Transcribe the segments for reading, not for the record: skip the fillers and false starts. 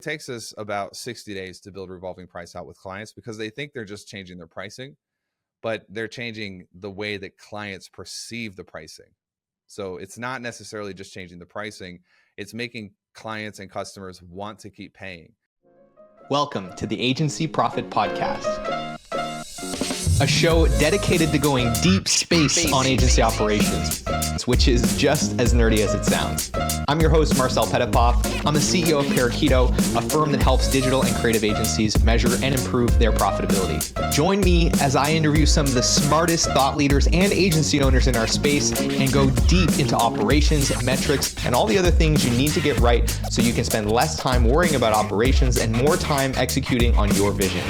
takes us about 60 days to build revolving price out with clients because they think they're just changing their pricing, but they're changing the way that clients perceive the pricing. So it's not necessarily just changing the pricing. It's making clients and customers want to keep paying. Welcome to the Agency Profit Podcast, a show dedicated to going deep space on agency operations, which is just as nerdy as it sounds. I'm your host, Marcel Petitpas. I'm the CEO of Parakeeto, a firm that helps digital and creative agencies measure and improve their profitability. Join me as I interview some of the smartest thought leaders and agency owners in our space and go deep into operations, metrics, and all the other things you need to get right so you can spend less time worrying about operations and more time executing on your vision.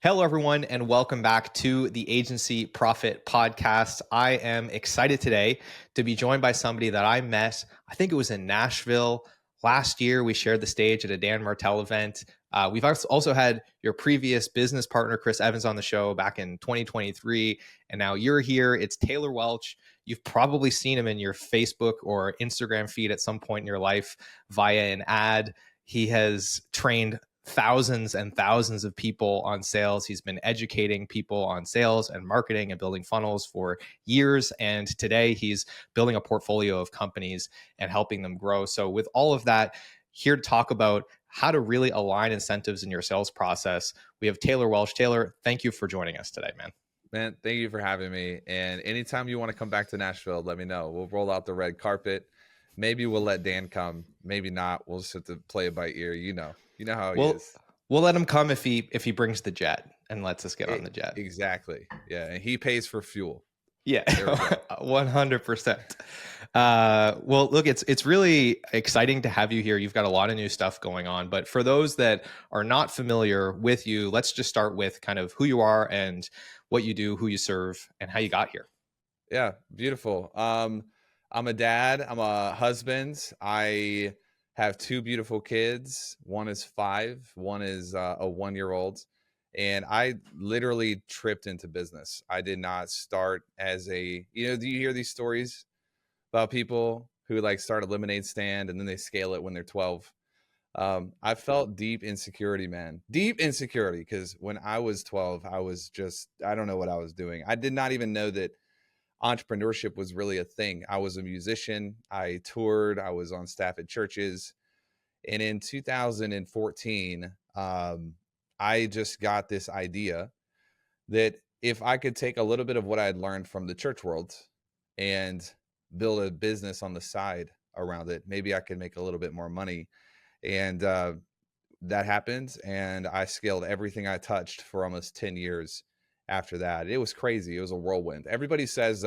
Hello, everyone, and welcome back to the Agency Profit Podcast. I am excited today to be joined by somebody that I met, I think it was in Nashville last year. We shared the stage at a Dan Martell event. We've also had your previous business partner, Chris Evans, on the show back in 2023, and now you're here. It's Taylor Welch. You've probably seen him in your Facebook or Instagram feed at some point in your life via an ad. He has trained thousands and thousands of people on sales. He's been educating people on sales and marketing and building funnels for years. And today he's building a portfolio of companies and helping them grow. So with all of that, here to talk about how to really align incentives in your sales process, we have Taylor Welch. Taylor, thank you for joining us today, man. Man, thank you for having me. And anytime you want to come back to Nashville, let me know. We'll roll out the red carpet. Maybe we'll let Dan come. Maybe not. We'll just have to play it by ear. You know how he is. We'll let him come if he brings the jet and lets us get on the jet. Exactly. Yeah. And he pays for fuel. Yeah, 100%. Well, look, it's really exciting to have you here. You've got a lot of new stuff going on. But for those that are not familiar with you, let's just start with kind of who you are and what you do, who you serve, and how you got here. Yeah, beautiful. I'm a dad. I'm a husband. I have two beautiful kids. One is 5. One is a 1-year-old. And I literally tripped into business. I did not start as do you hear these stories about people who like start a lemonade stand and then they scale it when they're 12? I felt deep insecurity, man. Deep insecurity. Because when I was 12, I don't know what I was doing. I did not even know that entrepreneurship was really a thing. I was a musician. I toured. I was on staff at churches. And in 2014, I just got this idea that if I could take a little bit of what I had learned from the church world and build a business on the side around it, maybe I could make a little bit more money. And that happened. And I scaled everything I touched for almost 10 years. After that, it was crazy. It was a whirlwind. Everybody says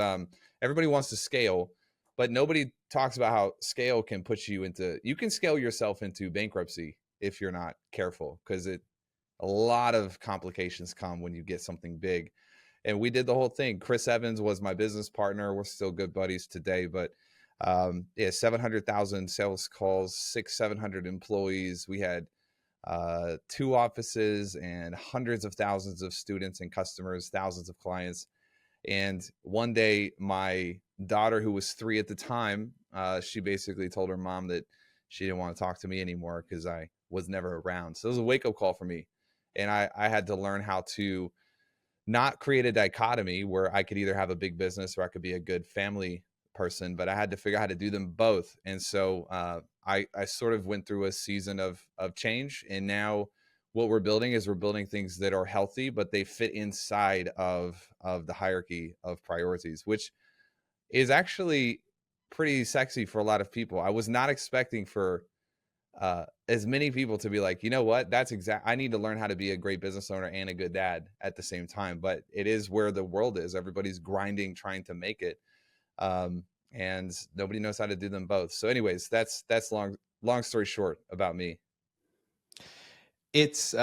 everybody wants to scale, but nobody talks about how scale can put you you can scale yourself into bankruptcy if you're not careful, because a lot of complications come when you get something big. And we did the whole thing. Chris Evans was my business partner. We're still good buddies today, but 700,000 sales calls, 700 employees. We had 2 offices and hundreds of thousands of students and customers, thousands of clients. And one day my daughter, who was 3 at the time, she basically told her mom that she didn't want to talk to me anymore because I was never around. So it was a wake-up call for me. And I had to learn how to not create a dichotomy where I could either have a big business or I could be a good family person, but I had to figure out how to do them both. And so I sort of went through a season of change. And now what we're building things that are healthy, but they fit inside of the hierarchy of priorities, which is actually pretty sexy for a lot of people. I was not expecting for as many people to be like, you know what, I need to learn how to be a great business owner and a good dad at the same time. But it is where the world is. Everybody's grinding, trying to make it. And nobody knows how to do them both. So anyways, that's long story short about me. It's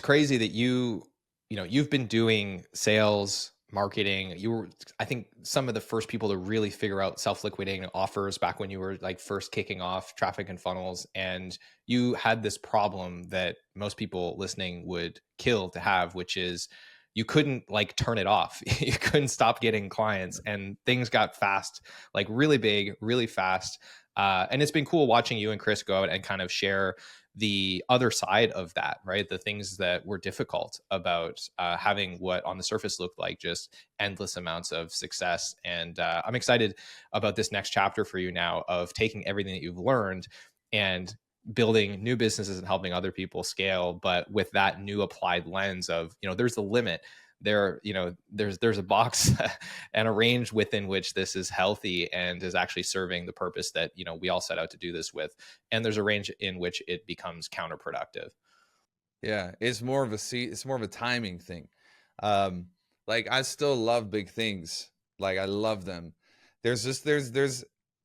crazy that you've been doing sales, marketing. You were, I think, some of the first people to really figure out self-liquidating offers back when you were like first kicking off traffic and funnels. And you had this problem that most people listening would kill to have, which is you couldn't like turn it off. You couldn't stop getting clients, and things got fast, like really big, really fast. And it's been cool watching you and Chris go out and kind of share the other side of that, right? The things that were difficult about having what on the surface looked like just endless amounts of success. And I'm excited about this next chapter for you now of taking everything that you've learned and building new businesses and helping other people scale, but with that new applied lens of, there's a limit there, there's a box and a range within which this is healthy and is actually serving the purpose that, we all set out to do this with. And there's a range in which it becomes counterproductive. Yeah, it's more of a timing thing. Um, like I still love big things. Like I love them. There's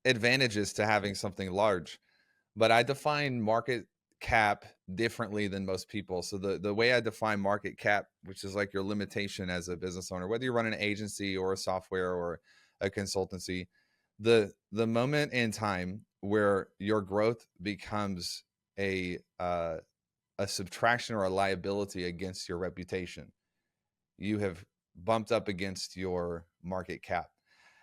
advantages to having something large, but I define market cap differently than most people. So the way I define market cap, which is like your limitation as a business owner, whether you run an agency or a software or a consultancy, the moment in time where your growth becomes a subtraction or a liability against your reputation, you have bumped up against your market cap.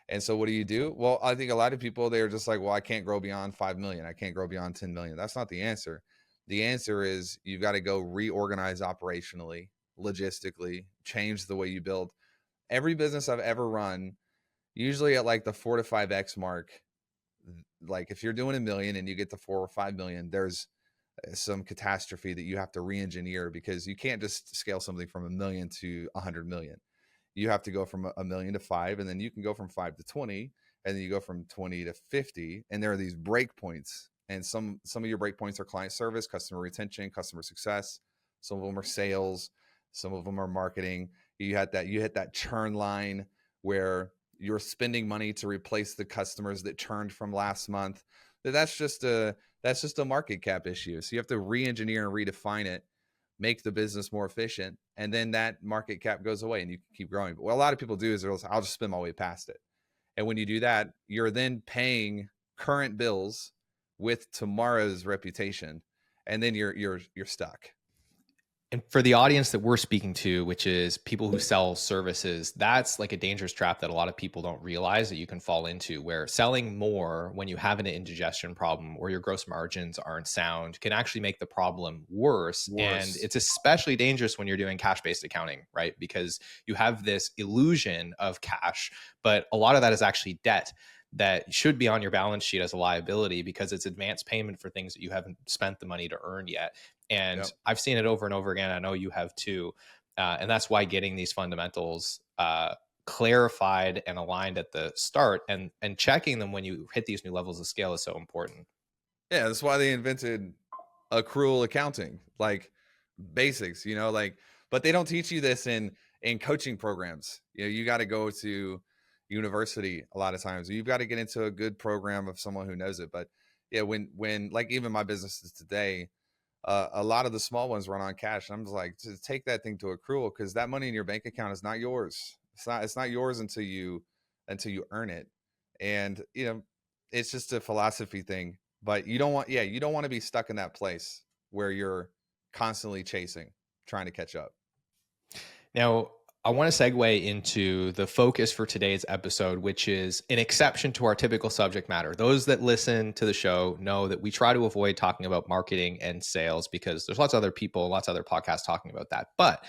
And so what do? Well, I think a lot of people, they're just like, well, I can't grow beyond 5 million. I can't grow beyond 10 million. That's not the answer. The answer is you've got to go reorganize operationally, logistically, change the way you build. Every business I've ever run, usually at like the 4 to 5x mark, like if you're doing a million and you get to 4 or 5 million, there's some catastrophe that you have to re-engineer, because you can't just scale something from a million to 100 million. You have to go from a million to 5, and then you can go from 5 to 20, and then you go from 20 to 50. And there are these break points, and some of your break points are client service, customer retention, customer success. Some of them are sales, some of them are marketing. You hit that churn line where you're spending money to replace the customers that churned from last month. That's just a market cap issue. So you have to re-engineer and redefine it, make the business more efficient, and then that market cap goes away and you can keep growing. But what a lot of people do is I'll just spend my way past it. And when you do that, you're then paying current bills with tomorrow's reputation, and then you're stuck. And for the audience that we're speaking to, which is people who sell services, that's like a dangerous trap that a lot of people don't realize that you can fall into, where selling more when you have an indigestion problem or your gross margins aren't sound can actually make the problem worse. And it's especially dangerous when you're doing cash-based accounting, right? Because you have this illusion of cash, but a lot of that is actually debt that should be on your balance sheet as a liability because it's advance payment for things that you haven't spent the money to earn yet. And Yep. I've seen it over and over again. I know you have too. And that's why getting these fundamentals clarified and aligned at the start and checking them when you hit these new levels of scale is so important. Yeah, that's why they invented accrual accounting, like basics, but they don't teach you this in coaching programs. You got to go to university a lot of times. You've got to get into a good program of someone who knows it. But yeah, when like even my businesses today, a lot of the small ones run on cash. And I'm just like, to take that thing to accrual, because that money in your bank account is not yours. It's not yours until you earn it. And it's just a philosophy thing. But you don't want to be stuck in that place where you're constantly chasing, trying to catch up. Now, I want to segue into the focus for today's episode, which is an exception to our typical subject matter. Those that listen to the show know that we try to avoid talking about marketing and sales because there's lots of other people, lots of other podcasts talking about that. But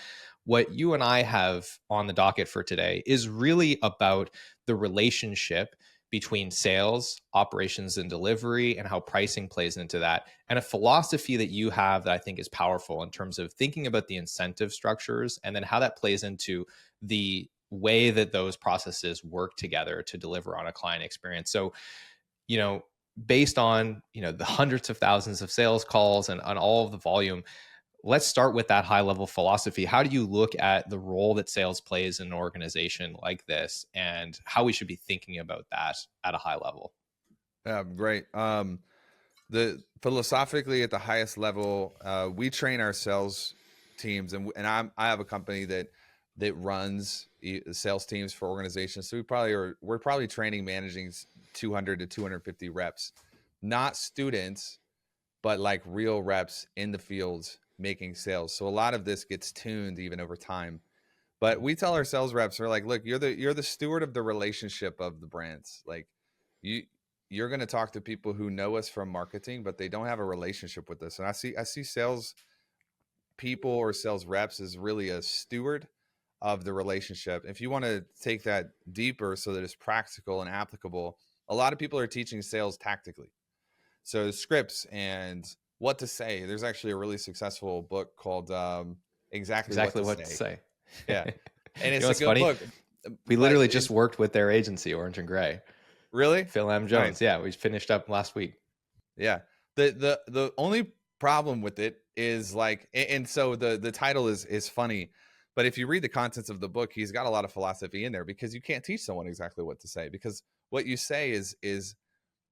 what you and I have on the docket for today is really about the relationship between sales, operations, and delivery, and how pricing plays into that. And a philosophy that you have that I think is powerful in terms of thinking about the incentive structures and then how that plays into the way that those processes work together to deliver on a client experience. So, based on, the hundreds of thousands of sales calls and on all of the volume, let's start with that high level philosophy. How do you look at the role that sales plays in an organization like this and how we should be thinking about that at a high level? Yeah, great. The philosophically at the highest level, we train our sales teams, and I have a company that runs sales teams for organizations. So we're probably training, managing 200 to 250 reps, not students, but like real reps in the field making sales. So a lot of this gets tuned even over time. But we tell our sales reps, we're like, look, you're the steward of the relationship of the brands. Like you you're going to talk to people who know us from marketing, but they don't have a relationship with us. And I see sales people or sales reps as really a steward of the relationship. If you want to take that deeper so that it's practical and applicable, a lot of people are teaching sales tactically. So scripts and what to say. There's actually a really successful book called Exactly What Exactly to what to Say. say. Yeah. And You know it's a what's good funny? book. We But literally just it's worked with their agency, Orange and Gray. really Phil M. Jones. nice. Yeah, we finished up last week. Yeah. The only problem with it is like, and so the title is funny, but if you read the contents of the book, he's got a lot of philosophy in there, because you can't teach someone exactly what to say, because what you say is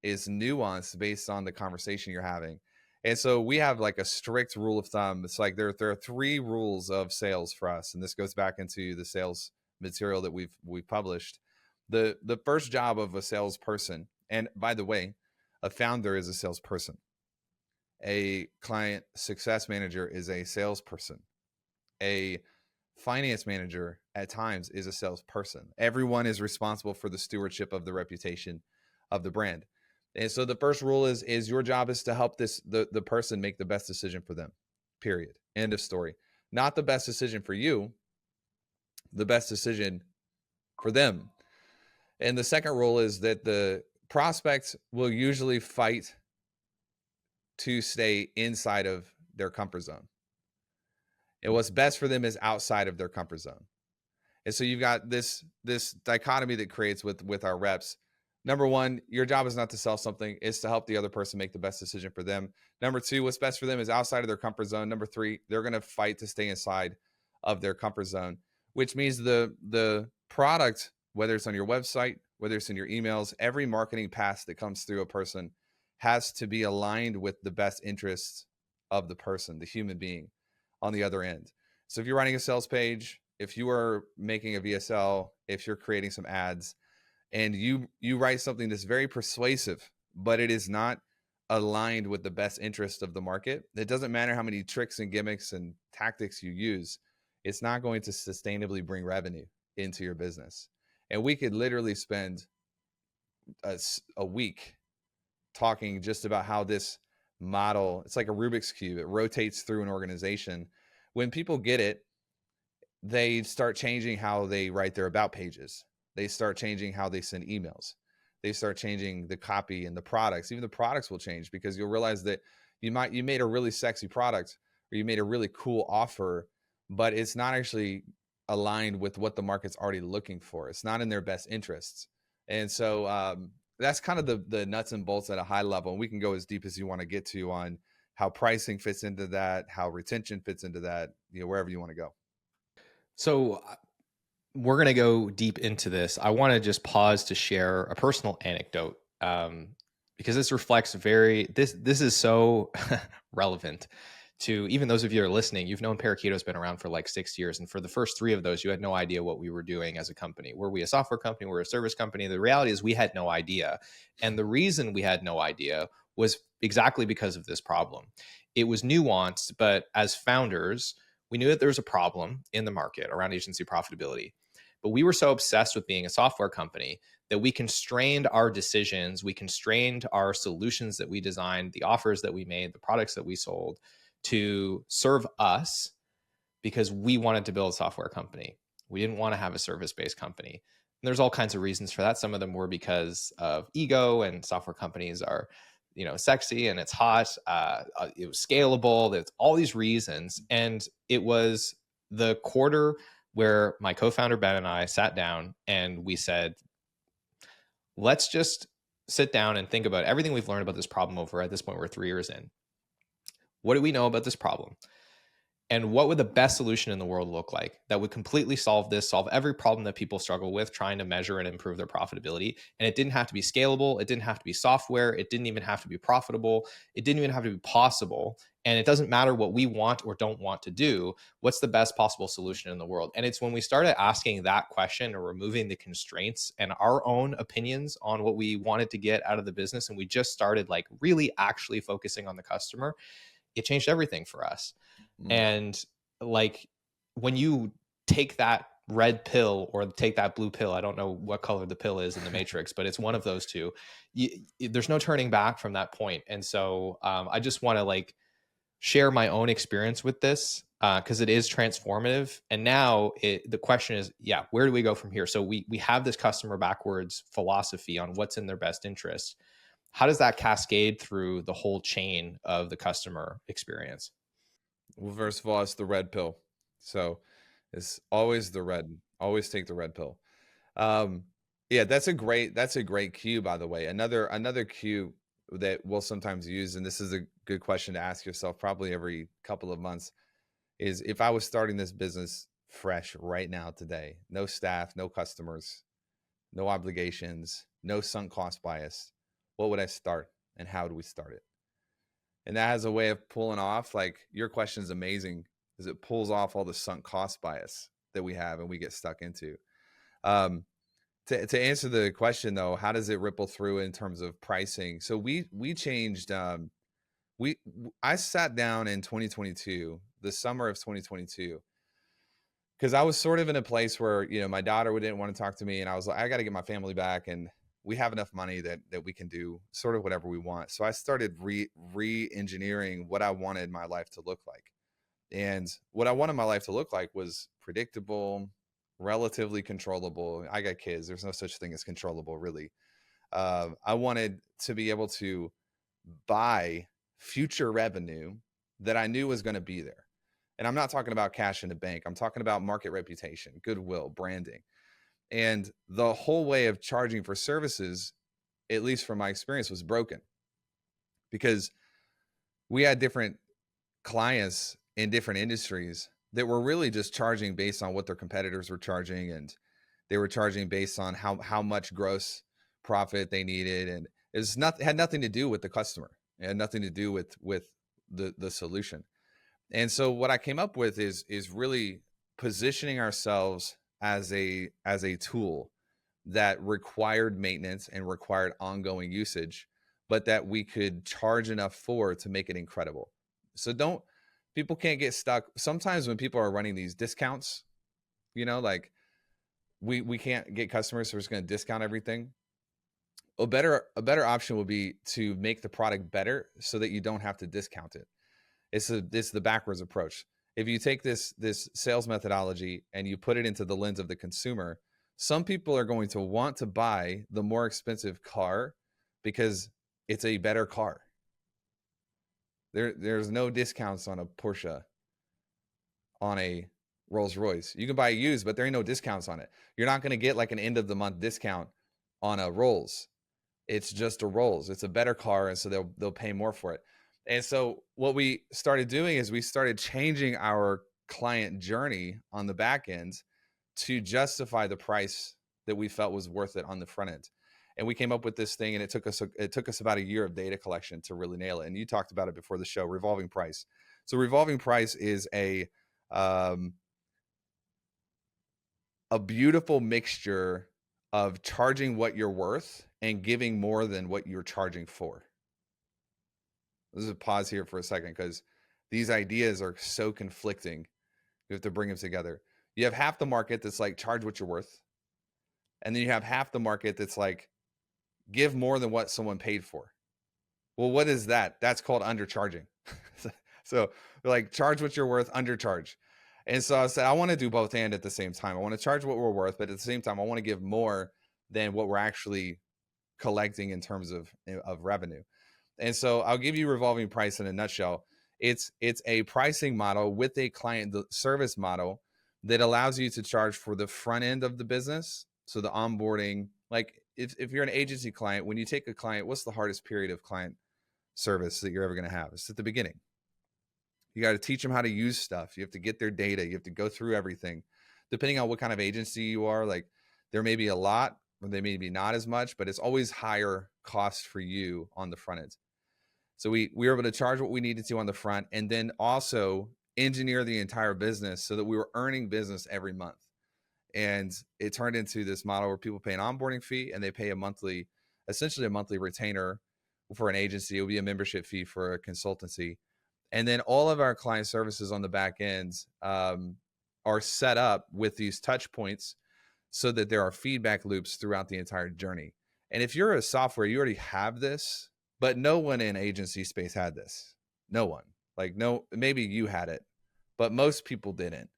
nuanced based on the conversation you're having. And so we have like a strict rule of thumb. It's like there are three rules of sales for us, and this goes back into the sales material that we've published. The first job of a salesperson, and by the way, a founder is a salesperson. A client success manager is a salesperson. A finance manager at times is a salesperson. Everyone is responsible for the stewardship of the reputation of the brand. And so the first rule is your job is to help the person make the best decision for them. Period. End of story. Not the best decision for you, the best decision for them. And the second rule is that the prospects will usually fight to stay inside of their comfort zone. And what's best for them is outside of their comfort zone. And so you've got this dichotomy that creates with our reps. Number one, your job is not to sell something, it's to help the other person make the best decision for them. Number two, what's best for them is outside of their comfort zone. Number three, they're going to fight to stay inside of their comfort zone, which means the product, whether it's on your website, whether it's in your emails, every marketing pass that comes through a person has to be aligned with the best interests of the person, the human being on the other end. So if you're writing a sales page, if you are making a VSL, if you're creating some ads, and you write something that's very persuasive, but it is not aligned with the best interest of the market, it doesn't matter how many tricks and gimmicks and tactics you use, it's not going to sustainably bring revenue into your business. And we could literally spend a week talking just about how this model, it's like a Rubik's Cube, it rotates through an organization. When people get it, they start changing how they write their about pages. They start changing how they send emails. They start changing the copy and the products. Even the products will change, because you'll realize that you made a really sexy product, or you made a really cool offer, but it's not actually aligned with what the market's already looking for. It's not in their best interests. And so that's kind of the nuts and bolts at a high level. And we can go as deep as you want to get to on how pricing fits into that, how retention fits into that, wherever you want to go. So we're going to go deep into this. I want to just pause to share a personal anecdote, because this reflects this is so relevant to even those of you who are listening. You've known Parakeeto has been around for like 6 years. And for the first 3 of those, you had no idea what we were doing as a company. Were we a software company? Were we a service company? The reality is we had no idea. And the reason we had no idea was exactly because of this problem. It was nuanced, but as founders, we knew that there was a problem in the market around agency profitability. But we were so obsessed with being a software company that we constrained our decisions, we constrained our solutions that we designed, the offers that we made, the products that we sold to serve us, because we wanted to build a software company. We didn't want to have a service-based company. And there's all kinds of reasons for that. Some of them were because of ego, and software companies are, sexy and it's hot. It was scalable. There's all these reasons. And it was the quarter where my co-founder Ben and I sat down and we said, let's just sit down and think about everything we've learned about this problem over, at this point, we're 3 years in. What do we know about this problem? And what would the best solution in the world look like that would completely solve every problem that people struggle with trying to measure and improve their profitability? And it didn't have to be scalable. It didn't have to be software. It didn't even have to be profitable. It didn't even have to be possible. And it doesn't matter what we want or don't want to do. What's the best possible solution in the world? And it's when we started asking that question, or removing the constraints and our own opinions on what we wanted to get out of the business, and we just started like really actually focusing on the customer, it changed everything for us. And like, when you take that red pill or take that blue pill. I don't know what color the pill is in the Matrix, but it's one of those two. There's no turning back from that point. And so I just want to like share my own experience with this because it is transformative. And now the question is, yeah, where do we go from here? So we have this customer backwards philosophy on what's in their best interest. How does that cascade through the whole chain of the customer experience? Well, first of all, it's the red pill. So it's always the red. Always take the red pill. Um, yeah, that's a great cue, by the way. Another cue that we'll sometimes use, and this is a good question to ask yourself probably every couple of months, is if I was starting this business fresh right now today, no staff, no customers, no obligations, no sunk cost bias, what would I start and how do we start it? And that has a way of pulling off, like your question is amazing because it pulls off all the sunk cost bias that we have and we get stuck into. Um, to answer the question though, how does it ripple through in terms of pricing? So we changed. I sat down in 2022, the summer of 2022, because I was sort of in a place where my daughter didn't want to talk to me, and I was like, I got to get my family back, and we have enough money that we can do sort of whatever we want. So I started re-engineering what I wanted my life to look like. And what I wanted my life to look like was predictable, relatively controllable. I got kids. There's no such thing as controllable, really. I wanted to be able to buy future revenue that I knew was going to be there. And I'm not talking about cash in the bank. I'm talking about market reputation, goodwill, branding. And the whole way of charging for services, at least from my experience, was broken because we had different clients in different industries that were really just charging based on what their competitors were charging, and they were charging based on how much gross profit they needed, and it had nothing to do with the customer. It had nothing to do with the solution. And so what I came up with is really positioning ourselves as a tool that required maintenance and required ongoing usage, but that we could charge enough for to make it incredible. So people can't get stuck. Sometimes when people are running these discounts, like we can't get customers, so we're just going to discount everything. A better option would be to make the product better so that you don't have to discount it. It's the backwards approach. If you take this sales methodology and you put it into the lens of the consumer, some people are going to want to buy the more expensive car because it's a better car. There's no discounts on a Porsche, on a Rolls Royce. You can buy used, but there ain't no discounts on it. You're not going to get like an end of the month discount on a Rolls. It's just a Rolls. It's a better car, and so they'll pay more for it. And so what we started doing is we started changing our client journey on the back end to justify the price that we felt was worth it on the front end. And we came up with this thing, and it took us about a year of data collection to really nail it. And you talked about it before the show, revolving price. So revolving price is a beautiful mixture of charging what you're worth and giving more than what you're charging for. Let's just pause here for a second because these ideas are so conflicting. You have to bring them together. You have half the market that's like, charge what you're worth. And then you have half the market that's like, give more than what someone paid for. Well, what is that? That's called undercharging. So like, charge what you're worth, undercharge. And so I said, I want to do both and at the same time. I want to charge what we're worth, but at the same time, I want to give more than what we're actually collecting in terms of revenue. And so I'll give you revolving price in a nutshell. It's a pricing model with a client service model that allows you to charge for the front end of the business. So the onboarding, like if you're an agency client, when you take a client, what's the hardest period of client service that you're ever going to have? It's at the beginning. You got to teach them how to use stuff. You have to get their data. You have to go through everything. Depending on what kind of agency you are, like there may be a lot, or they may be not as much, but it's always higher cost for you on the front end. So we were able to charge what we needed to on the front, and then also engineer the entire business so that we were earning business every month. And it turned into this model where people pay an onboarding fee and they pay essentially a monthly retainer for an agency. It would be a membership fee for a consultancy. And then all of our client services on the back end, are set up with these touch points so that there are feedback loops throughout the entire journey. And if you're a software, you already have this, but no one in agency space had this. No one. Like, no, maybe you had it, but most people didn't.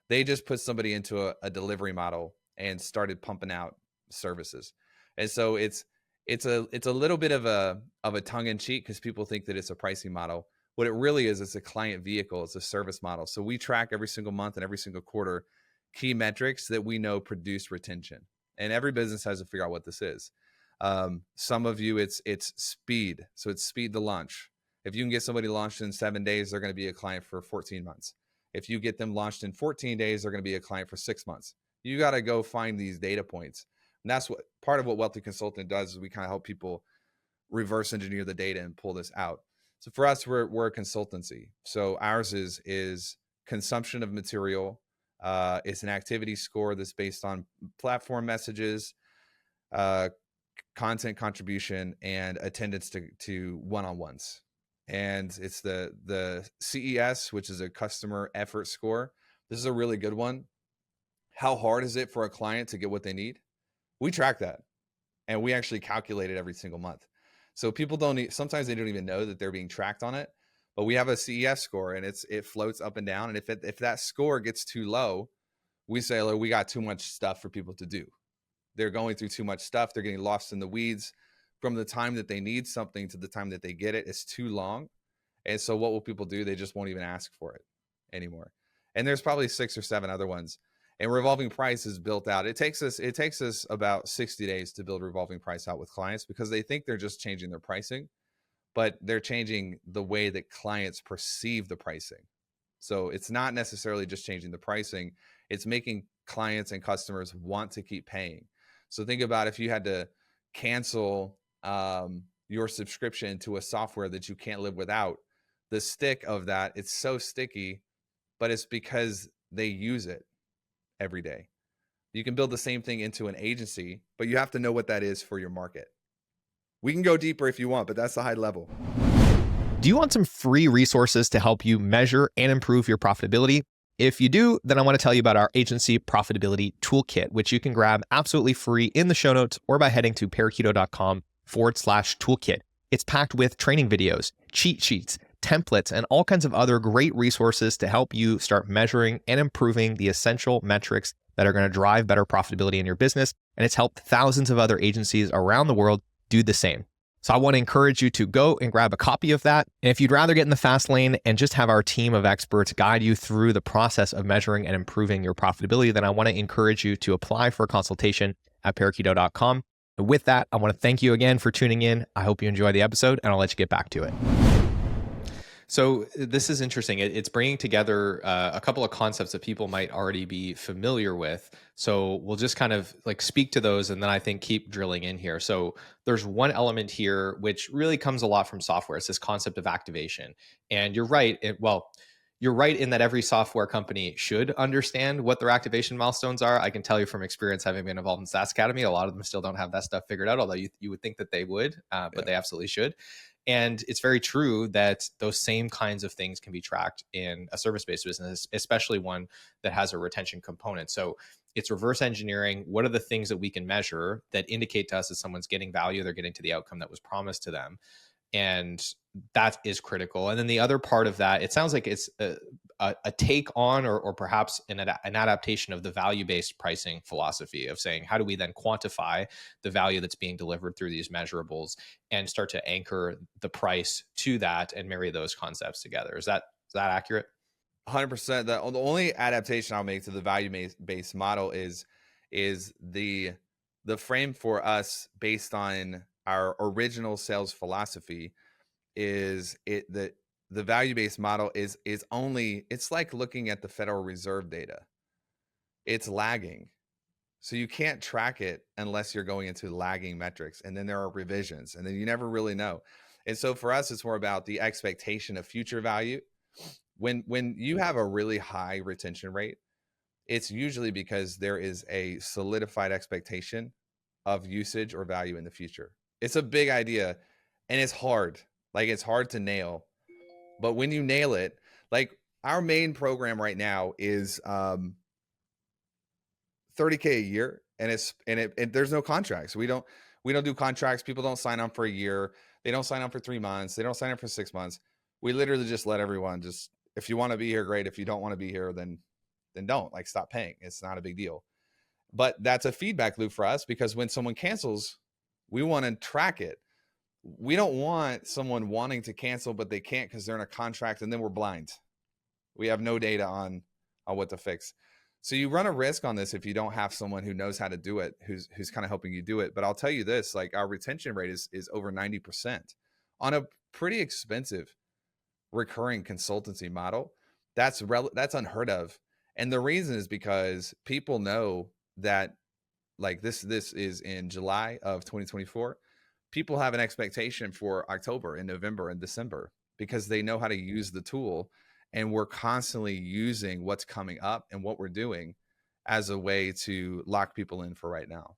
They just put somebody into a delivery model and started pumping out services. And so it's a little bit of a tongue in cheek, because people think that it's a pricing model. What it really is, it's a client vehicle. It's a service model. So we track every single month and every single quarter key metrics that we know produce retention. And every business has to figure out what this is. Some of you, it's speed. So it's speed to launch. If you can get somebody launched in 7 days, they're going to be a client for 14 months. If you get them launched in 14 days, they're going to be a client for 6 months. You got to go find these data points. And that's what part of what Wealthy Consultant does, is we kind of help people reverse engineer the data and pull this out. So for us, we're a consultancy. So ours is consumption of material. It's an activity score that's based on platform messages, content contribution, and attendance to one-on-ones. And it's the CES, which is a customer effort score. This is a really good one. How hard is it for a client to get what they need? We track that, and we actually calculate it every single month. So people sometimes they don't even know that they're being tracked on it, but we have a CES score, and it floats up and down. And if that score gets too low, we say, look, we got too much stuff for people to do. They're going through too much stuff. They're getting lost in the weeds. From the time that they need something to the time that they get it, it's too long. And so what will people do? They just won't even ask for it anymore. And there's probably 6 or 7 other ones. And Revolving Price is built out. It takes us about 60 days to build Revolving Price out with clients, because they think they're just changing their pricing, but they're changing the way that clients perceive the pricing. So it's not necessarily just changing the pricing. It's making clients and customers want to keep paying. So think about if you had to cancel your subscription to a software that you can't live without. The stick of that, it's so sticky, but it's because they use it every day. You can build the same thing into an agency, but you have to know what that is for your market. We can go deeper if you want, but that's the high level. Do you want some free resources to help you measure and improve your profitability? If you do, then I want to tell you about our agency profitability toolkit, which you can grab absolutely free in the show notes or by heading to parakeeto.com/toolkit. It's packed with training videos, cheat sheets, templates, and all kinds of other great resources to help you start measuring and improving the essential metrics that are going to drive better profitability in your business. And it's helped thousands of other agencies around the world do the same. So I want to encourage you to go and grab a copy of that. And if you'd rather get in the fast lane and just have our team of experts guide you through the process of measuring and improving your profitability, then I want to encourage you to apply for a consultation at parakeeto.com. And with that, I want to thank you again for tuning in. I hope you enjoy the episode, and I'll let you get back to it. So this is interesting. It's bringing together a couple of concepts that people might already be familiar with. So we'll just kind of like speak to those, and then I think keep drilling in here. So there's one element here which really comes a lot from software. It's this concept of activation. And you're right. You're right in that every software company should understand what their activation milestones are. I can tell you from experience, having been involved in SaaS Academy, a lot of them still don't have that stuff figured out, although you would think that they would, but they absolutely should. And it's very true that those same kinds of things can be tracked in a service-based business, especially one that has a retention component. So it's reverse engineering. What are the things that we can measure that indicate to us that someone's getting value, they're getting to the outcome that was promised to them? And that is critical. And then the other part of that, it sounds like it's a take on or perhaps an adaptation of the value-based pricing philosophy of saying, how do we then quantify the value that's being delivered through these measurables and start to anchor the price to that and marry those concepts together? Is that accurate? 100%. The only adaptation I'll make to the value-based model is the frame for us based on our original sales philosophy is the value-based model is only, it's like looking at the Federal Reserve data. It's lagging. So you can't track it unless you're going into lagging metrics, and then there are revisions, and then you never really know. And so for us, it's more about the expectation of future value. When you have a really high retention rate, it's usually because there is a solidified expectation of usage or value in the future. It's a big idea, and it's hard. Like, it's hard to nail. But when you nail it, like, our main program right now is $30K a year, and there's no contracts. We don't do contracts. People don't sign on for a year. They don't sign on for 3 months. They don't sign up for 6 months. We literally just let everyone just, if you want to be here, great. If you don't want to be here, then don't, like, stop paying. It's not a big deal. But that's a feedback loop for us, because when someone cancels, we want to track it. We don't want someone wanting to cancel, but they can't because they're in a contract, and then we're blind. We have no data on what to fix. So you run a risk on this if you don't have someone who knows how to do it, who's kind of helping you do it. But I'll tell you this, like, our retention rate is over 90% on a pretty expensive recurring consultancy model. That's unheard of. And the reason is because people know that, like, this is in July of 2024. People have an expectation for October and November and December because they know how to use the tool. And we're constantly using what's coming up and what we're doing as a way to lock people in for right now.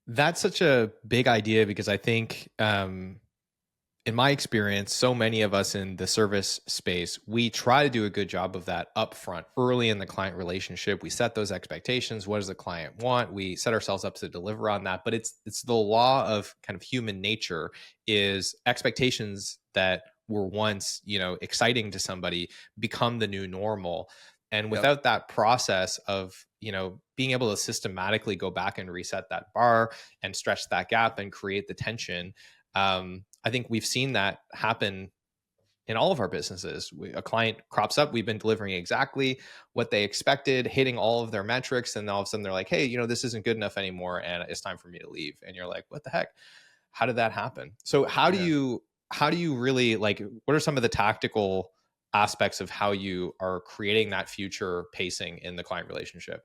That's such a big idea, because I think, in my experience, so many of us in the service space, we try to do a good job of that upfront, early in the client relationship. We set those expectations. What does the client want? We set ourselves up to deliver on that. But it's the law of kind of human nature, is expectations that were once, exciting to somebody become the new normal. And Yep. without that process of, being able to systematically go back and reset that bar and stretch that gap and create the tension, I think we've seen that happen in all of our businesses. A client crops up, we've been delivering exactly what they expected, hitting all of their metrics, and all of a sudden they're like, hey, this isn't good enough anymore, and it's time for me to leave. And you're like, what the heck? How did that happen? So how do you really, like, what are some of the tactical aspects of how you are creating that future pacing in the client relationship?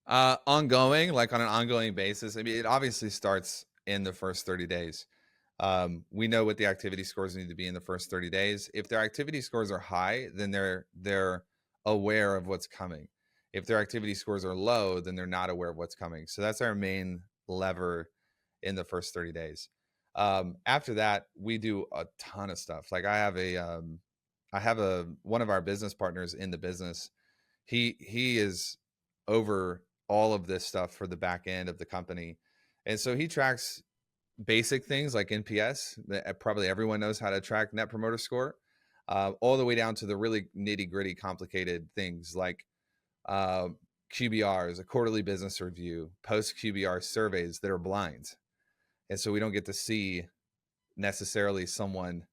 Ongoing, like on an ongoing basis. I mean, it obviously starts in the first 30 days. We know what the activity scores need to be in the first 30 days. If their activity scores are high, then they're aware of what's coming. If their activity scores are low, then they're not aware of what's coming. So that's our main lever in the first 30 days. After that, we do a ton of stuff. Like, I have one of our business partners in the business. He is over all of this stuff for the back end of the company. And so he tracks basic things like NPS, that probably everyone knows how to track Net Promoter Score, all the way down to the really nitty gritty complicated things like QBRs, a quarterly business review, post QBR surveys that are blind. And so we don't get to see necessarily someone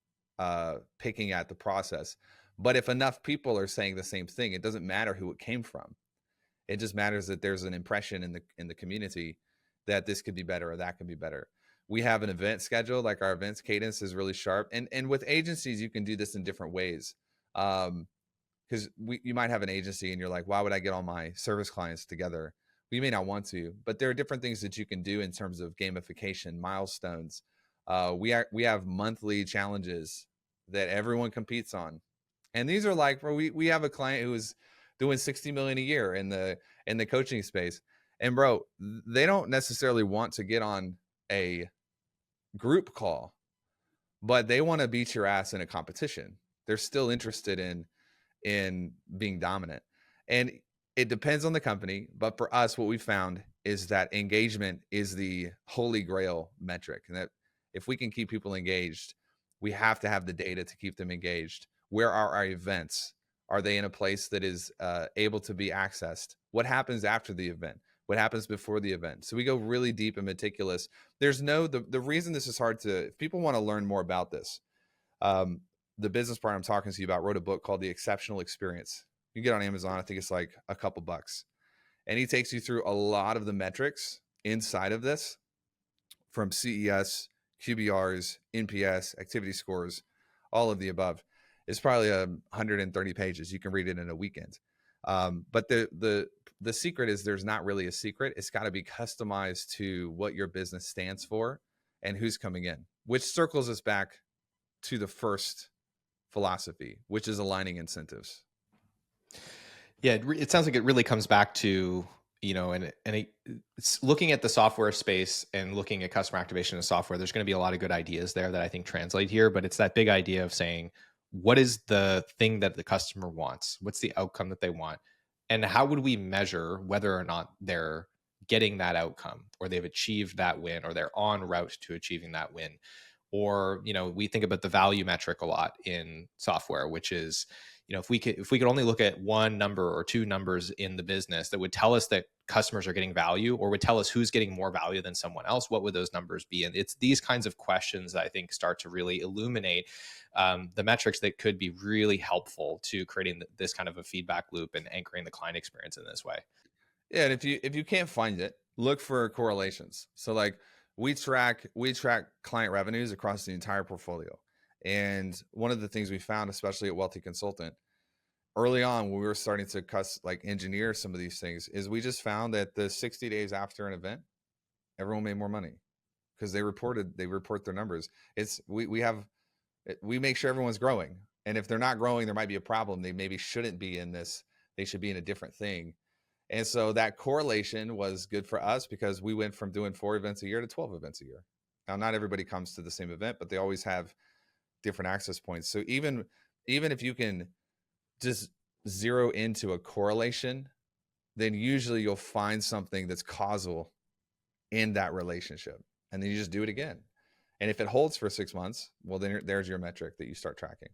picking at the process. But if enough people are saying the same thing, it doesn't matter who it came from. It just matters that there's an impression in the community that this could be better or that could be better. We have an event schedule, like our events cadence is really sharp. And with agencies, you can do this in different ways. Because you might have an agency and you're like, why would I get all my service clients together? We may not want to, but there are different things that you can do in terms of gamification, milestones. We have monthly challenges that everyone competes on. And these are like, bro, we have a client who is doing 60 million a year in the coaching space. And bro, they don't necessarily want to get on a group call, but they want to beat your ass in a competition. They're still interested in being dominant. And it depends on the company, but for us, what we found is that engagement is the holy grail metric. And that if we can keep people engaged, we have to have the data to keep them engaged. Where are our events? Are they in a place that is able to be accessed? What happens after the event? What happens before the event? So we go really deep and meticulous. There's the reason this is hard to, if people want to learn more about this, the business partner I'm talking to you about wrote a book called The Exceptional Experience. You can get on Amazon. I think it's like a couple bucks. And he takes you through a lot of the metrics inside of this, from CES, QBRs, NPS, activity scores, all of the above. It's probably 130 pages. You can read it in a weekend. But the secret is there's not really a secret. It's got to be customized to what your business stands for and who's coming in, which circles us back to the first philosophy, which is aligning incentives. Yeah, it sounds like it really comes back to, it's looking at the software space and looking at customer activation of software. There's going to be a lot of good ideas there that I think translate here, but it's that big idea of saying, what is the thing that the customer wants? What's the outcome that they want? And how would we measure whether or not they're getting that outcome, or they've achieved that win, or they're en route to achieving that win? Or, we think about the value metric a lot in software, which is, if we could only look at one number or two numbers in the business that would tell us that customers are getting value, or would tell us who's getting more value than someone else, what would those numbers be? And it's these kinds of questions that I think start to really illuminate the metrics that could be really helpful to creating this kind of a feedback loop and anchoring the client experience in this way. Yeah, and if you can't find it, look for correlations. So like we track client revenues across the entire portfolio. And one of the things we found, especially at Wealthy Consultant, early on when we were starting to engineer some of these things, is we just found that the 60 days after an event, everyone made more money because they report their numbers. It's we make sure everyone's growing. And if they're not growing, there might be a problem. They maybe shouldn't be in this. They should be in a different thing. And so that correlation was good for us because we went from doing 4 events a year to 12 events a year. Now, not everybody comes to the same event, but they always have different access points. So even if you can just zero into a correlation, then usually you'll find something that's causal in that relationship. And then you just do it again. And if it holds for 6 months, well, then there's your metric that you start tracking.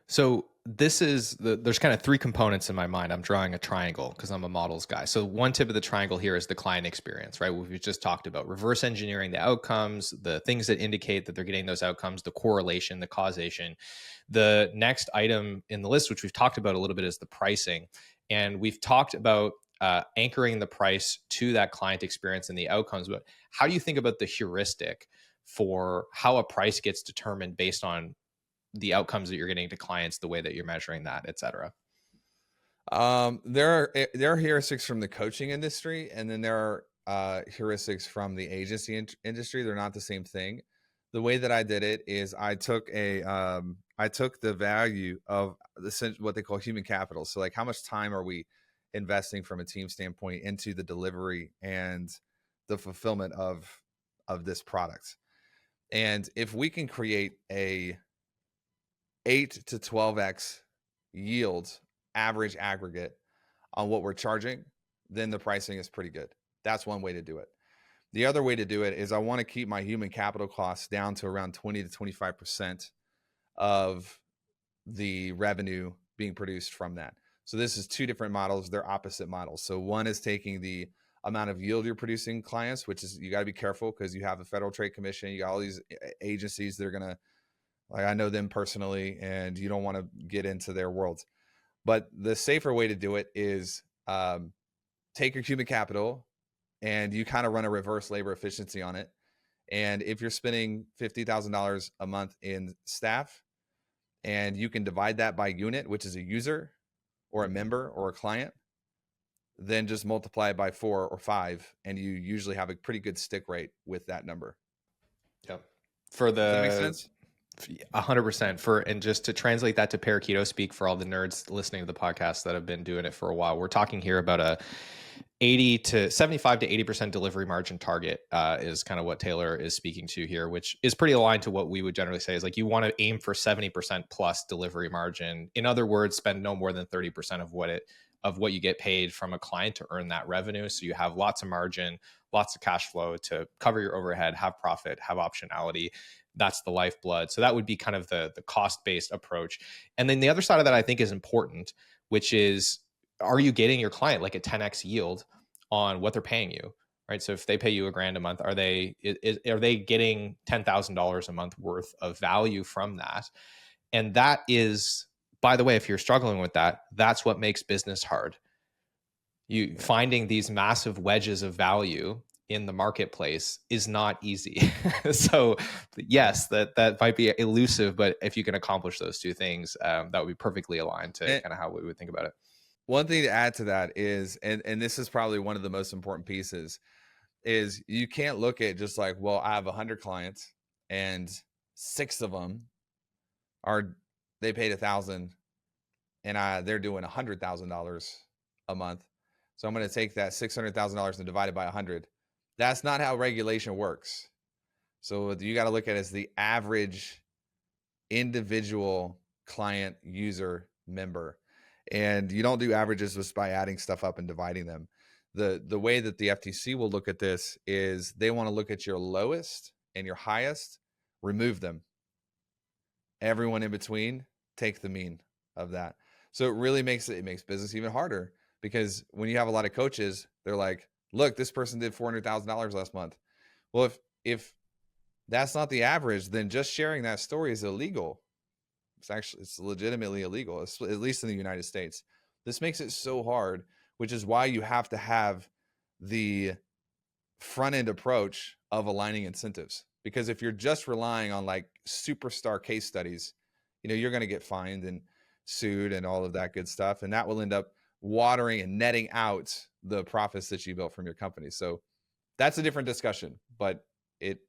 So there's kind of 3 components in my mind. I'm drawing a triangle because I'm a models guy. So one tip of the triangle here is the client experience, right? We've just talked about reverse engineering the outcomes, the things that indicate that they're getting those outcomes, the correlation, the causation. The next item in the list, which we've talked about a little bit, is the pricing. And we've talked about anchoring the price to that client experience and the outcomes. But how do you think about the heuristic for how a price gets determined based on the outcomes that you're getting to clients, the way that you're measuring that, et cetera? There are heuristics from the coaching industry, and then there are heuristics from the agency industry. They're not the same thing. The way that I did it is I took the value of what they call human capital. So like how much time are we investing from a team standpoint into the delivery and the fulfillment of this product. And if we can create a 8 to 12x yield average aggregate on what we're charging, then the pricing is pretty good. That's one way to do it. The other way to do it is I want to keep my human capital costs down to around 20 to 25% of the revenue being produced from that. So this is 2 different models. They're opposite models. So one is taking the amount of yield you're producing clients, which is, you got to be careful because you have a Federal Trade Commission. You got all these agencies that are going to, like, I know them personally, and you don't want to get into their world. But the safer way to do it is take your human capital and you kind of run a reverse labor efficiency on it. And if you're spending $50,000 a month in staff and you can divide that by unit, which is a user or a member or a client, then just multiply it by 4 or 5. And you usually have a pretty good stick rate with that number. Yep. Does that make sense? 100%. And just to translate that to Parakeeto speak for all the nerds listening to the podcast that have been doing it for a while, we're talking here about a 75 to 80% delivery margin target is kind of what Taylor is speaking to here, which is pretty aligned to what we would generally say is like, you want to aim for 70% plus delivery margin. In other words, spend no more than 30% of what you get paid from a client to earn that revenue. So you have lots of margin, lots of cash flow to cover your overhead, have profit, have optionality. That's the lifeblood. So that would be kind of the cost-based approach. And then the other side of that I think is important, which is, are you getting your client like a 10x yield on what they're paying you, right? So if they pay you $1,000 a month, are they getting $10,000 a month worth of value from that? And that is, by the way, if you're struggling with that, that's what makes business hard. You finding these massive wedges of value in the marketplace is not easy. So yes, that might be elusive, but if you can accomplish those 2 things, that would be perfectly aligned to kind of how we would think about it. One thing to add to that is, and this is probably one of the most important pieces, is you can't look at just like, well, I have 100 clients and 6 of them they paid $1,000 and they're doing $100,000 a month. So I'm going to take that $600,000 and divide it by 100. That's not how regulation works. So you got to look at it as the average individual client, user, member. And you don't do averages just by adding stuff up and dividing them. The way that the FTC will look at this is they want to look at your lowest and your highest, remove them. Everyone in between, take the mean of that. So it really makes business even harder, because when you have a lot of coaches, they're like, look, this person did $400,000 last month. Well, if that's not the average, then just sharing that story is illegal. It's legitimately illegal, at least in the United States. This makes it so hard, which is why you have to have the front end approach of aligning incentives. Because if you're just relying on like superstar case studies, you're going to get fined and sued and all of that good stuff. And that will end up watering and netting out the profits that you built from your company. So that's a different discussion, but it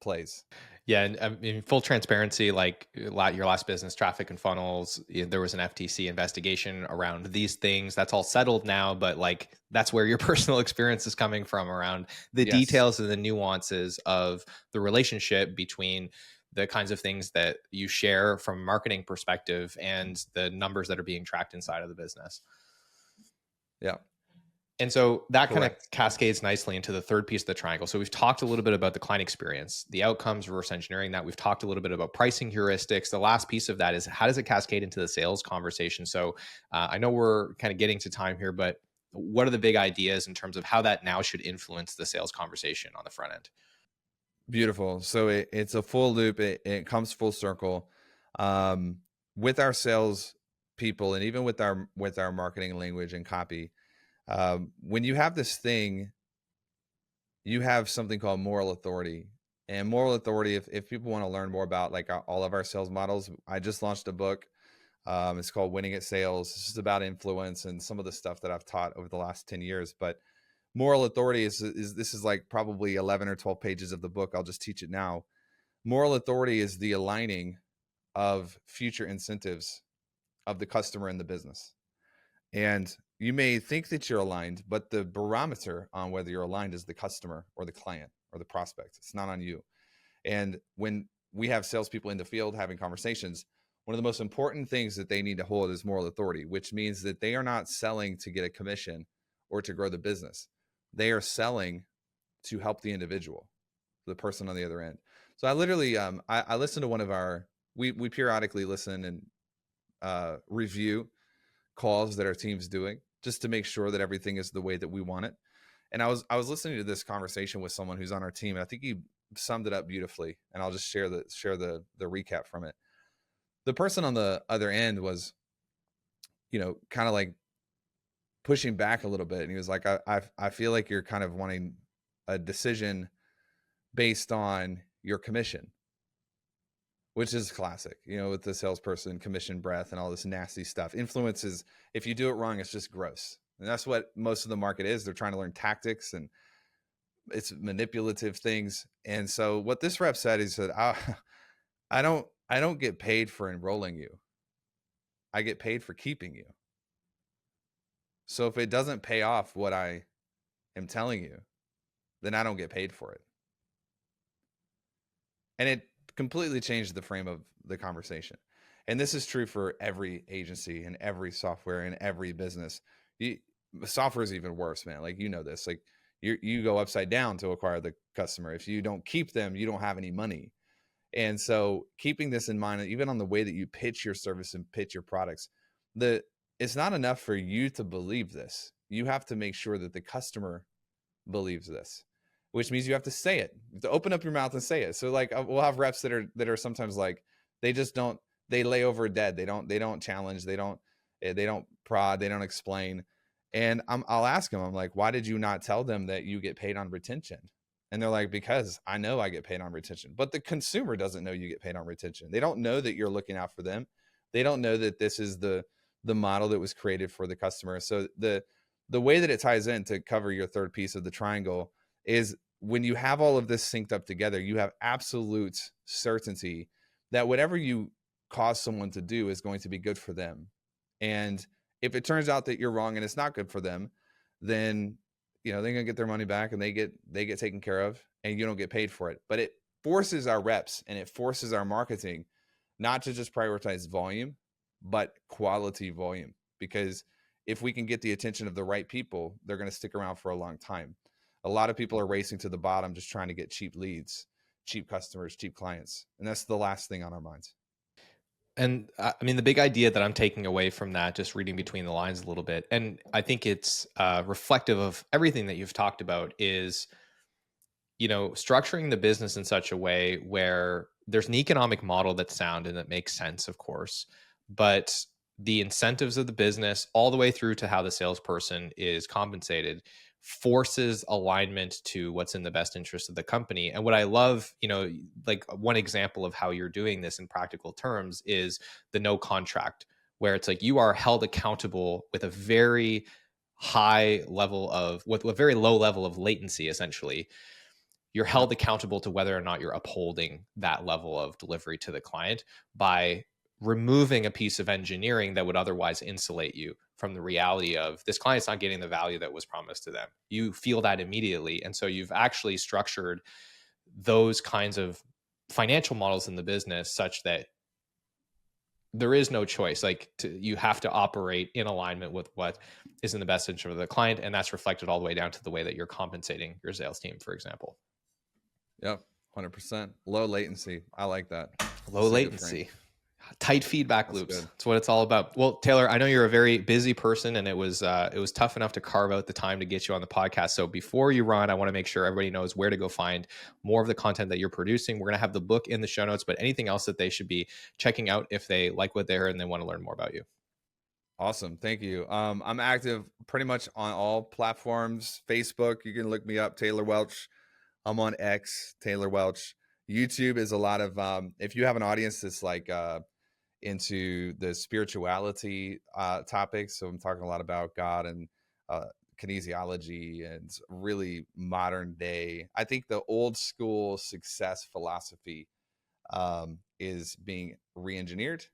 plays. Yeah, and in full transparency, like your last business, Traffic and Funnels, there was an FTC investigation around these things. That's all settled now, but like that's where your personal experience is coming from, around the Yes. details and the nuances of the relationship between the kinds of things that you share from a marketing perspective and the numbers that are being tracked inside of the business. Yeah. And so that kind of cascades nicely into the third piece of the triangle. So we've talked a little bit about the client experience, the outcomes, reverse engineering that. We've talked a little bit about pricing heuristics. The last piece of that is, how does it cascade into the sales conversation? So I know we're kind of getting to time here, but what are the big ideas in terms of how that now should influence the sales conversation on the front end? Beautiful. So it's a full loop. It comes full circle with our sales people, and even with our marketing language and copy. When you have this thing, you have something called moral authority. And moral authority, if people want to learn more about like all of our sales models, I just launched a book. It's called Winning at Sales. It's just about influence and some of the stuff that I've taught over the last 10 years. But moral authority is this is like probably 11 or 12 pages of the book. I'll just teach it now. Moral authority is the aligning of future incentives of the customer and the business. And you may think that you're aligned, but the barometer on whether you're aligned is the customer or the client or the prospect. It's not on you. And when we have salespeople in the field having conversations, one of the most important things that they need to hold is moral authority, which means that they are not selling to get a commission or to grow the business. They are selling to help the individual, the person on the other end. So I literally, I listened to one of our, we periodically listen and review calls that our team's doing, just to make sure that everything is the way that we want it. And I was listening to this conversation with someone who's on our team, and I think he summed it up beautifully. And I'll just share the recap from it. The person on the other end was, kind of like pushing back a little bit. And he was like, I feel like you're kind of wanting a decision based on your commission, which is classic, with the salesperson, commission breath and all this nasty stuff. Influence is, if you do it wrong, it's just gross. And that's what most of the market is. They're trying to learn tactics and it's manipulative things. And so what this rep said, he said, I don't get paid for enrolling you. I get paid for keeping you. So if it doesn't pay off what I am telling you, then I don't get paid for it. And it completely changed the frame of the conversation. And this is true for every agency and every software and every business. Software is even worse, man. Like, this, like you go upside down to acquire the customer. If you don't keep them, you don't have any money. And so keeping this in mind, even on the way that you pitch your service and pitch your products, it's not enough for you to believe this. You have to make sure that the customer believes this, which means you have to say it. You have to open up your mouth and say it. So like we'll have reps that are sometimes like, they lay over dead. They don't challenge. They don't prod. They don't explain. And I'll ask them, I'm like, why did you not tell them that you get paid on retention? And they're like, because I know I get paid on retention, but the consumer doesn't know you get paid on retention. They don't know that you're looking out for them. They don't know that this is the model that was created for the customer. So the way that it ties in to cover your third piece of the triangle is, when you have all of this synced up together, you have absolute certainty that whatever you cause someone to do is going to be good for them. And if it turns out that you're wrong and it's not good for them, then they're gonna get their money back and they get taken care of, and you don't get paid for it. But it forces our reps and it forces our marketing not to just prioritize volume, but quality volume. Because if we can get the attention of the right people, they're going to stick around for a long time. A lot of people are racing to the bottom, just trying to get cheap leads, cheap customers, cheap clients. And that's the last thing on our minds. And I mean, the big idea that I'm taking away from that, just reading between the lines a little bit, and I think it's reflective of everything that you've talked about, is, structuring the business in such a way where there's an economic model that's sound and that makes sense, of course, but the incentives of the business, all the way through to how the salesperson is compensated, forces alignment to what's in the best interest of the company. And what I love, like one example of how you're doing this in practical terms is the no contract, where it's like you are held accountable with a very with a very low level of latency, essentially. You're held accountable to whether or not you're upholding that level of delivery to the client by removing a piece of engineering that would otherwise insulate you from the reality of this client's not getting the value that was promised to them. You feel that immediately. And so you've actually structured those kinds of financial models in the business such that there is no choice. You have to operate in alignment with what is in the best interest of the client. And that's reflected all the way down to the way that you're compensating your sales team, for example. Yep. 100%. Low latency. I like that. Low latency. Tight feedback loops. That's what it's all about. Well, Taylor, I know you're a very busy person, and it was tough enough to carve out the time to get you on the podcast. So before you run, I want to make sure everybody knows where to go find more of the content that you're producing. We're going to have the book in the show notes, but anything else that they should be checking out if they like what they heard and they want to learn more about you. Awesome. Thank you. I'm active pretty much on all platforms. Facebook, you can look me up, Taylor Welch. I'm on X, Taylor Welch. YouTube is a lot of, if you have an audience that's like into the spirituality topics, so I'm talking a lot about God and kinesiology and really modern day. I think the old school success philosophy is being re-engineered.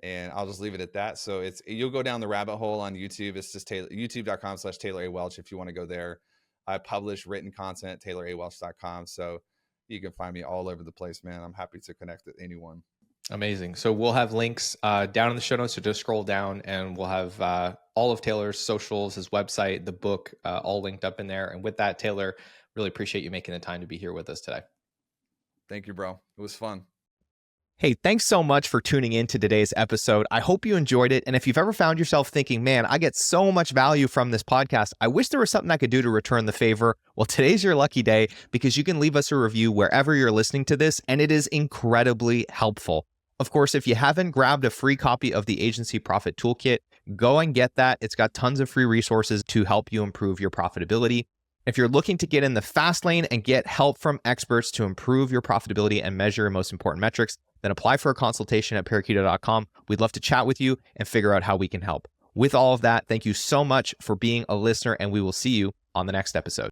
And I'll just leave it at that. So you'll go down the rabbit hole on YouTube. It's just youtube.com/Taylor A. Welch if you want to go there. I publish written content, taylorawelch.com. So you can find me all over the place, man. I'm happy to connect with anyone. Amazing. So we'll have links down in the show notes. So just scroll down and we'll have all of Taylor's socials, his website, the book, all linked up in there. And with that, Taylor, really appreciate you making the time to be here with us today. Thank you, bro. It was fun. Hey, thanks so much for tuning in to today's episode. I hope you enjoyed it. And if you've ever found yourself thinking, man, I get so much value from this podcast, I wish there was something I could do to return the favor. Well, today's your lucky day because you can leave us a review wherever you're listening to this, and it is incredibly helpful. Of course, if you haven't grabbed a free copy of the Agency Profit Toolkit, go and get that. It's got tons of free resources to help you improve your profitability. If you're looking to get in the fast lane and get help from experts to improve your profitability and measure your most important metrics, then apply for a consultation at Parakeeto.com. We'd love to chat with you and figure out how we can help. With all of that, thank you so much for being a listener, and we will see you on the next episode.